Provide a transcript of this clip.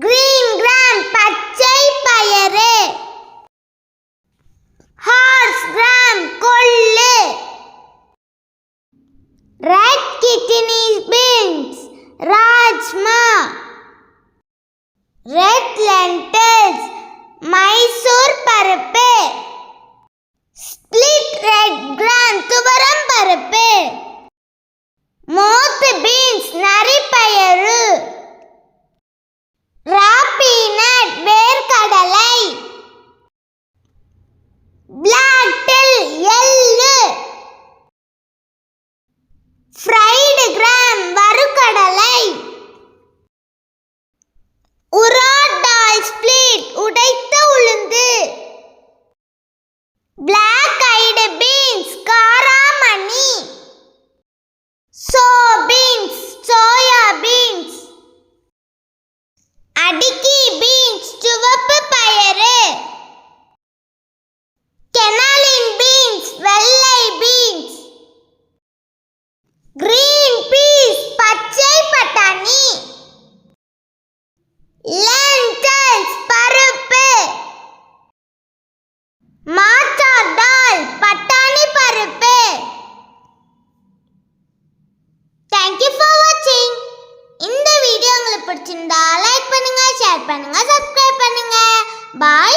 green gram பச்சை பயறு, horse gram கொள்ளு, red kidney beans rajma, red lentils Mysore பருப்பு, split red gram துவரம் பருப்பு, moth beans நரிப்பயறு, raw peanut வேர்க்கடலை, black till எள்ளு, fried gram வறுக்கடலை, urad dal split உடைத்த உளுந்து, black eyed beans காராமணி, beans soya beans, அடிக்கி beans சிவப்பு பயறு, கெனலின் beans வெள்ளை beans, green peas பச்சை பட்டாணி, lentils பருப்பு, மாட்டா டால் பட்டாணி பருப்பு. Thank you for watching. இந்த வீடியோ உங்களுக்கு பிடிச்சிருந்தா லைக் பண்ணுங்க, ஷேர் பண்ணுங்க, சப்ஸ்கிரைப் பண்ணுங்க. Bye.